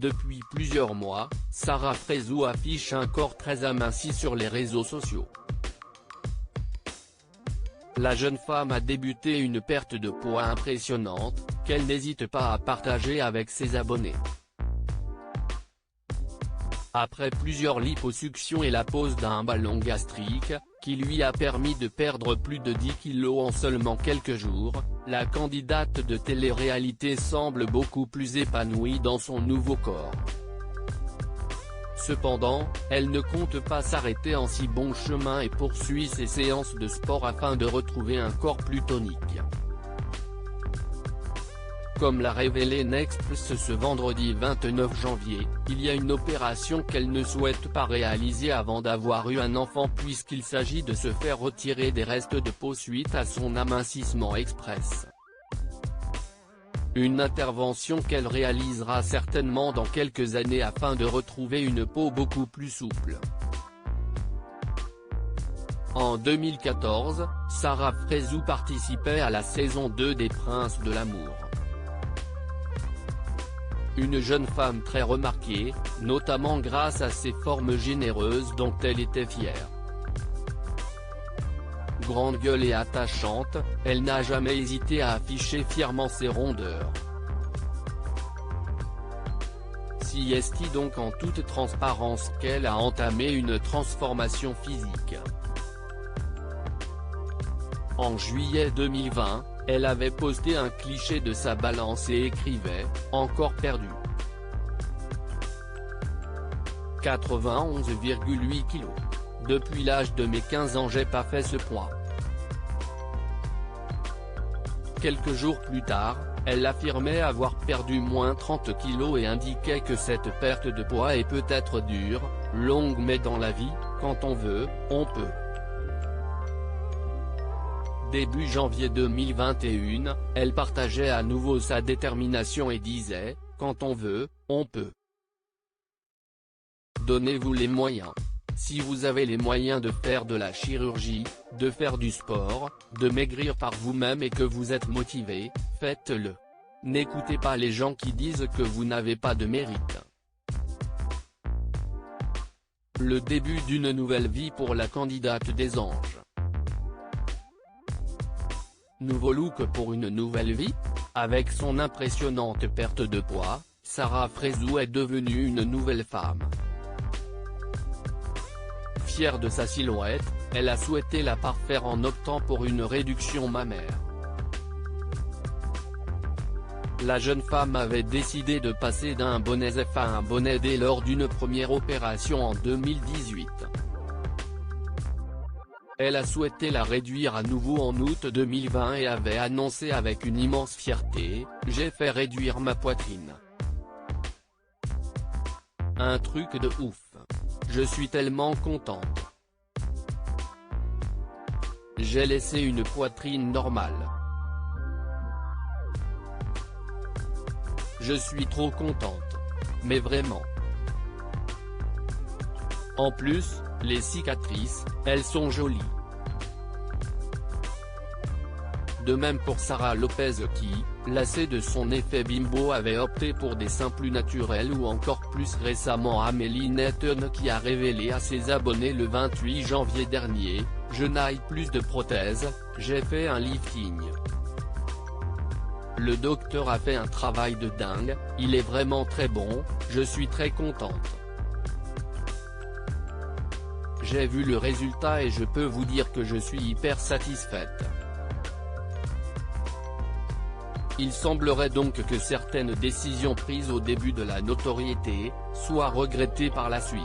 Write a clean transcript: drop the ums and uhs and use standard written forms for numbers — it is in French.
Depuis plusieurs mois, Sarah Frézou affiche un corps très aminci sur les réseaux sociaux. La jeune femme a débuté une perte de poids impressionnante, qu'elle n'hésite pas à partager avec ses abonnés. Après plusieurs liposuctions et la pose d'un ballon gastrique, qui lui a permis de perdre plus de 10 kilos en seulement quelques jours, la candidate de télé-réalité semble beaucoup plus épanouie dans son nouveau corps. Cependant, elle ne compte pas s'arrêter en si bon chemin et poursuit ses séances de sport afin de retrouver un corps plus tonique. Comme l'a révélé Next+ ce vendredi 29 janvier, il y a une opération qu'elle ne souhaite pas réaliser avant d'avoir eu un enfant puisqu'il s'agit de se faire retirer des restes de peau suite à son amincissement express. Une intervention qu'elle réalisera certainement dans quelques années afin de retrouver une peau beaucoup plus souple. En 2014, Sarah Frézou participait à la saison 2 des Princes de l'amour. Une jeune femme très remarquée, notamment grâce à ses formes généreuses dont elle était fière. Grande gueule et attachante, elle n'a jamais hésité à afficher fièrement ses rondeurs. Si est donc en toute transparence qu'elle a entamé une transformation physique. En juillet 2020, elle avait posté un cliché de sa balance et écrivait « Encore perdu ». 91,8 kg. Depuis l'âge de mes 15 ans j'ai pas fait ce poids. Quelques jours plus tard, elle affirmait avoir perdu moins 30 kg et indiquait que cette perte de poids est peut-être dure, longue mais dans la vie, quand on veut, on peut. Début janvier 2021, elle partageait à nouveau sa détermination et disait « Quand on veut, on peut. Donnez-vous les moyens. Si vous avez les moyens de faire de la chirurgie, de faire du sport, de maigrir par vous-même et que vous êtes motivé, faites-le. N'écoutez pas les gens qui disent que vous n'avez pas de mérite. » Le début d'une nouvelle vie pour la candidate des Anges. Nouveau look pour une nouvelle vie? Avec son impressionnante perte de poids, Sarah Frézou est devenue une nouvelle femme. Fière de sa silhouette, elle a souhaité la parfaire en optant pour une réduction mammaire. La jeune femme avait décidé de passer d'un bonnet F à un bonnet D lors d'une première opération en 2018. Elle a souhaité la réduire à nouveau en août 2020 et avait annoncé avec une immense fierté « J'ai fait réduire ma poitrine. Un truc de ouf. Je suis tellement contente. J'ai laissé une poitrine normale. Je suis trop contente. Mais vraiment. En plus, les cicatrices, elles sont jolies. » De même pour Sarah Lopez qui, lassée de son effet bimbo avait opté pour des seins plus naturels ou encore plus récemment Amélie Netton qui a révélé à ses abonnés le 28 janvier dernier « Je n'aille plus de prothèses, j'ai fait un lifting. Le docteur a fait un travail de dingue, il est vraiment très bon, je suis très contente. J'ai vu le résultat et je peux vous dire que je suis hyper satisfaite. » Il semblerait donc que certaines décisions prises au début de la notoriété, soient regrettées par la suite.